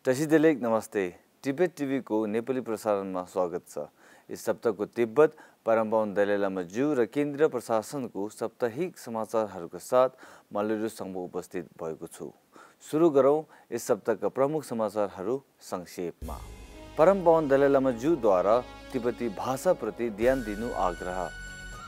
टसिदेलेक नमस्ते। तिब्बत टिभी को नेपाली प्रसारणमा स्वागत छ। यस सप्ताहको तिब्बत परम पावन दलाई लामा ज्यू र केन्द्रीय प्रशासनको साप्ताहिक समाचारहरूको साथ मल्लिरु संघ उपस्थित भएको छु। सुरु गरौं यस सप्ताहका प्रमुख समाचारहरू संक्षेपमा। परम पावन दलाई लामा ज्यूद्वारा तिब्बती भाषाप्रति ध्यान दिनु आग्रह।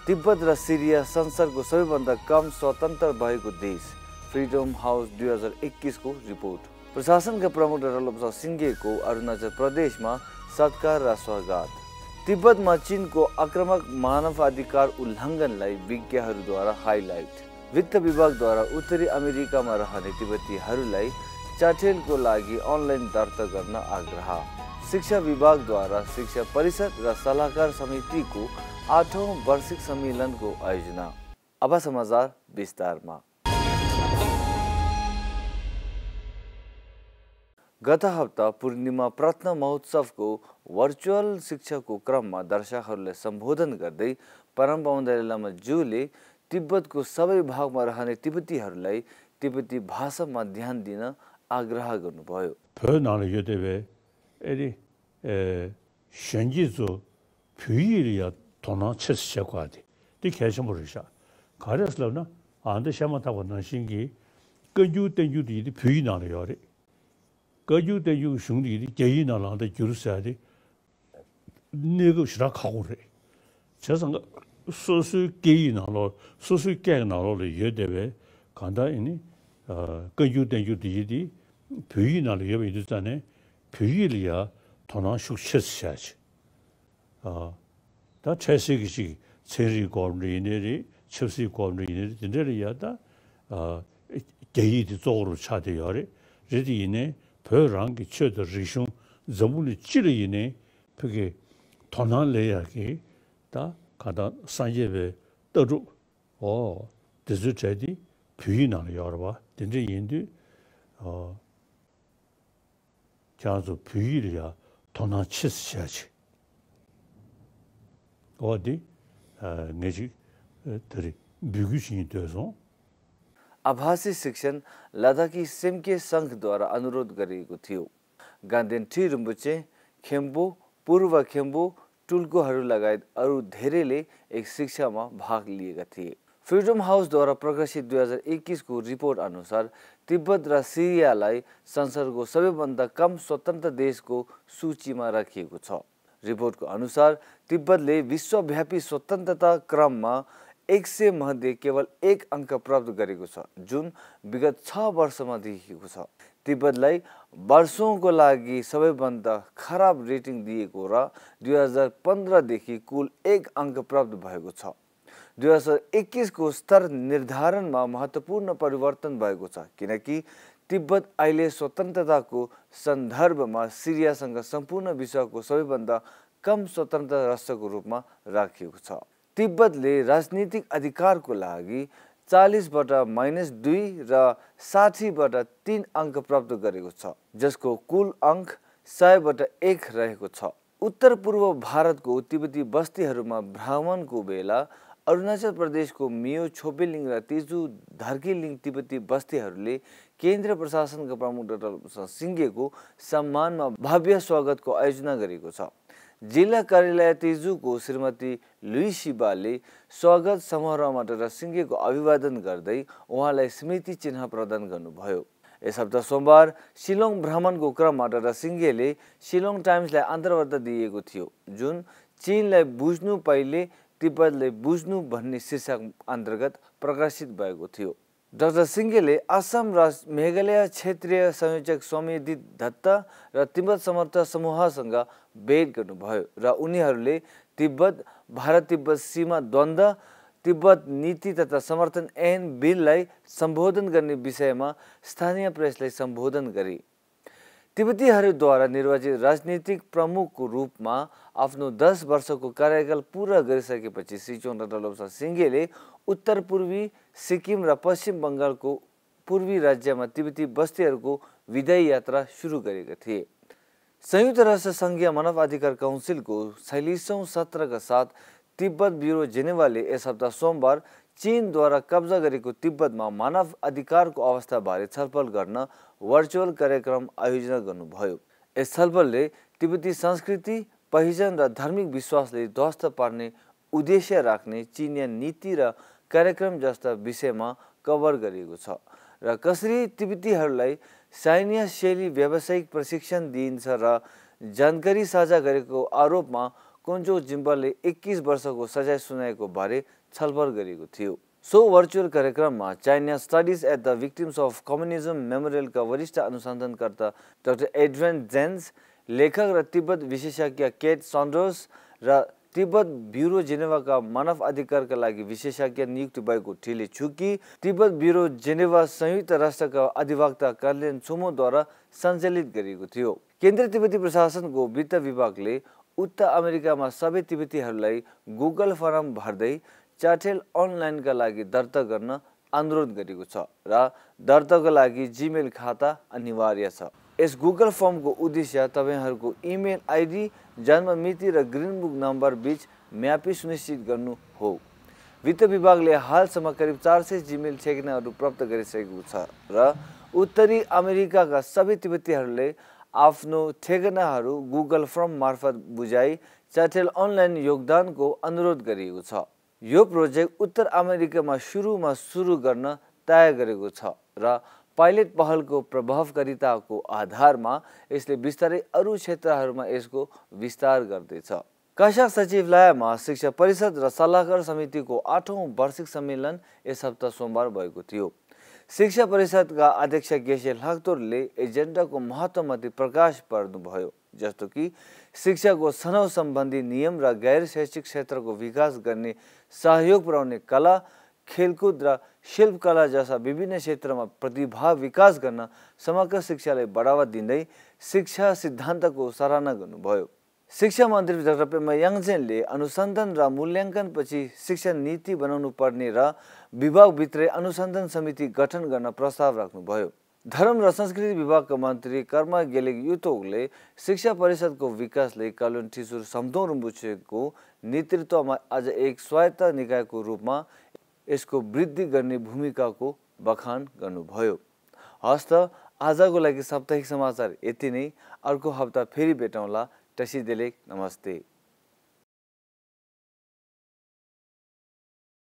तिब्बत र सिरिया संसारको सबैभन्दा कम स्वतन्त्र भएको देश। फ्रिडम हाउस 2021 को रिपोर्ट। प्रशासनका प्रमुख डाक्टर लोब्सा सिंघेको अरुणाचल प्रदेशमा सत्कार र स्वागत। तिब्बतमा चीनको आक्रामक मानवाधिकार उल्लङ्घनलाई विज्ञहरूद्वारा हाइलाइट। वित्त विभागद्वारा उत्तरी अमेरिकामा रहने तिब्बतीहरूलाई चाटेलको लागि अनलाइन दर्ता गर्न आग्रह। शिक्षा विभागद्वारा शिक्षा परिषद र सल्लाहकार समितिको 8औं वार्षिक सम्मेलनको आयोजना। अब समाचार विस्तारमा। गत हप्ता पूर्णिमा प्रत्न महोत्सवको भर्चुअल शिक्षाको क्रममा दर्शकहरूलाई सम्बोधन गर्दै परम पावन दलाई लामा ज्यूले तिब्बतको सबै भागमा रहने तिब्बतीहरूलाई तिब्बती भाषामा ध्यान दिन आग्रह गर्नुभयो। 거주 대유 중리들이 개인을 나한테 줄서야지 내가 시작하고래. 저선 소수 개인으로 소수 개인으로 여대에 간다이니 거주 대유들이 표현을 여기 있잖아요. 표현이야 돈을 숙셔야지. 다 최세기식 세리 권리인들이 첩시 권리인들이 진짜리야다 개인이 쪽으로 차대요래. 그래디네 별랑기 쳐도 리숑 전부를 찌르이네 그게 돈을 내야기 다 가다 산예배 떠주 드즈제디 부인하는 여러봐 근데 인도 자주 부인이야 돈을 치셔야지 어디 내지 들이 비규신이 돼서 आभासी शिक्षण लद्दाखी सिम्के संघद्वारा अनुरोध गरिएको थियो। गान्धेन टी रुम्बुचे, खेम्बु, पूर्व खेम्बु, टुल्कोहरू लगायत अरू धेरैले एक शिक्षामा भाग लिएका थिए। फ्रिडम हाउसद्वारा प्रकाशित 2021 को रिपोर्ट अनुसार तिब्बत र सिरियालाई संसारको सबैभन्दा कम स्वतन्त्र देशको सूचीमा राखिएको छ। रिपोर्टको अनुसार तिब्बतले विश्वव्यापी स्वतन्त्रता क्रममा 100 मध्ये केवल 1 अंक प्राप्त गरेको छ, जुन विगत 6 वर्षमा देखिएको छ। तिब्बतलाई वर्षौंको लागि सबैभन्दा खराब रेटिङ दिएको र 2015 देखि कुल 1 अंक प्राप्त भएको छ। 2021 को स्तर निर्धारणमा महत्त्वपूर्ण परिवर्तन भएको छ, किनकि तिब्बत अहिले स्वतन्त्रताको सन्दर्भमा सिरियासँग सम्पूर्ण विश्वको सबैभन्दा कम स्वतन्त्र राष्ट्रको रूपमा राखिएको छ। तिब्बतले राजनीतिक अधिकारको लागि 40बाट -2 र 60बाट 3 अंक प्राप्त गरेको छ, जसको कुल अंक 100बाट 1 रहेको छ। उत्तर पूर्व भारतको तिब्बती बस्तीहरूमा भ्रमणको बेला अरुणाचल प्रदेशको मियो छोपेलिङ र तेजु धर्केलिङ तिब्बती बस्तीहरूले केन्द्रीय प्रशासनका प्रमुख डाक्टर सिंघेको सम्मानमा भव्य स्वागतको आयोजना गरेको छ। जिल्ला कार्यालय तेजुको श्रीमती लुइसिबाले स्वागत समारोहमा डाक्टर सिंघेको अभिवादन गर्दै उहाँलाई स्मृति चिन्ह प्रदान गर्नुभयो। यस हप्ता सोमबार शिलोङ भ्रमणको क्रममा डाक्टर सिंघेले शिलोङ टाइम्सलाई अन्तर्वार्ता दिएको थियो, जुन चीनलाई बुझ्नु पहिले तिब्बतले बुझ्नु भन्ने शीर्षक अन्तर्गत प्रकाशित भएको थियो। डाक्टर सिंघेले असम र मेघालय क्षेत्रीय संयोजक सौम्यदीप दत्त र तिब्बत समर्थ समूहसँग भेट गर्नुभयो र उनीहरूले तिब्बत भारत तिब्बत सीमा द्वन्द्व, तिब्बत नीति तथा समर्थन ऐन बिललाई सम्बोधन गर्ने विषयमा स्थानीय प्रेसलाई सम्बोधन गरे। तिब्बतीहरूद्वारा निर्वाचित राजनीतिक प्रमुखको रूपमा आफ्नो 10 वर्षको कार्यकाल पूरा गरिसकेपछि श्री डाक्टर लोब्सा सिंघेले उत्तर पूर्वी सिक्किम र पश्चिम बङ्गालको पूर्वी राज्यमा तिब्बती बस्तीहरूको विदायी यात्रा सुरु गरेका थिए। संयुक्त राष्ट्र संघीय मानवाधिकार काउन्सिलको 46औं सत्रका साथ तिब्बत ब्युरो जेनेवाले यस हप्ता सोमबार चीनद्वारा कब्जा गरेको तिब्बतमा मानव अधिकारको अवस्थाबारे छलफल गर्न भर्चुअल कार्यक्रम आयोजना गर्नुभयो। यस छलफलले तिब्बती संस्कृति, पहिचान र धार्मिक विश्वासले ध्वस्त पार्ने उद्देश्य राख्ने चिनिया नीति र कार्यक्रम जस्ता विषयमा कभर गरिएको छ र कसरी तिब्बतीहरूलाई साइनिया शैली व्यावसायिक प्रशिक्षण दिइन्छ र जानकारी साझा गरेको आरोपमा कोन्जो जिम्बाले 21 वर्षको सजाय सुनाएको बारे छलफल गरिएको थियो। सो भर्चुअल कार्यक्रममा China studies at the victims of communism मेमोरियलका वरिष्ठ अनुसन्धानकर्ता डाक्टर एड्रियन जेन्स, लेखक र तिब्बत विशेषज्ञ केट सन्डर्स र तिब्बत ब्युरो जेनेवाका मानव अधिकारका लागि विशेषज्ञ नियुक्त भएको ठिले छु कि तिब्बत ब्युरो जेनेवा संयुक्त राष्ट्रका अधिवक्ता कार्लेन चोमोद्वारा सञ्चालित गरिएको थियो। केन्द्रीय तिब्बती प्रशासनको वित्त विभागले उत्तर अमेरिकामा सबै तिब्बतीहरूलाई गुगल फर्म भर्दै च्याटेल अनलाइनका लागि दर्ता गर्न अनुरोध गरेको छ र दर्ताका लागि जीमेल खाता अनिवार्य छ। यस गुगल फर्मको उद्देश्य तपाईहरूको इमेल आइडी, जन्म मिति र ग्रिन बुक नम्बर बीच म्यापी सुनिश्चित गर्नु हो। वित्त विभागले हालसम्म करिब 400 जीमेल ठेगानाहरू प्राप्त गरिसकेको छ र उत्तरी अमेरिकाका सबै तिब्बतीहरूले आफ्नो ठेगानाहरू गुगल फर्म मार्फत बुझाइ च्याटेल अनलाइन योगदानको अनुरोध गरिएको छ। यो प्रोजेक्ट उत्तर अमेरिकामा सुरु गर्न तय गरेको छ र पाइलट पहलको प्रभावकारिताको आधारमा यसले बिस्तारै अरू क्षेत्रहरूमा यसको विस्तार गर्दैछ। कासाक सचिवालयमा शिक्षा परिषद र सल्लाहकार समितिको 8औं वार्षिक सम्मेलन यस हप्ता सोमबार भएको थियो। शिक्षा परिषदका अध्यक्ष गेशे लाक्तोरले एजेन्डाको महत्त्वमाथि प्रकाश पार्नुभयो, जस्तो कि शिक्षाको छनौट सम्बन्धी नियम र गैर शैक्षिक क्षेत्रको विकास गर्ने सहयोग पुर्याउने कला, खेलकुद र शिल्पकला जस्ता विभिन्न क्षेत्रमा प्रतिभा विकास गर्न समग्र शिक्षालाई बढावा दिँदै शिक्षा सिद्धान्तको सराहना गर्नुभयो। शिक्षा मन्त्री डाक्टर पेमा याङचेनले अनुसन्धान र मूल्याङ्कनपछि शिक्षा नीति बनाउनु पर्ने र विभागभित्रै अनुसन्धान समिति गठन गर्न प्रस्ताव राख्नुभयो। धर्म र संस्कृति विभागका मन्त्री कर्मा गेलेग युतोगले शिक्षा परिषदको विकासले कालुन ठिसुर सम्धोङ रिम्पोछेको नेतृत्वमा आज एक स्वायत्त निकायको रूपमा यसको वृद्धि गर्ने भूमिकाको बखान गर्नुभयो। हस्त आजको लागि साप्ताहिक समाचार यति नै। अर्को हप्ता फेरि भेटौँला। टसिदेलेक नमस्ते।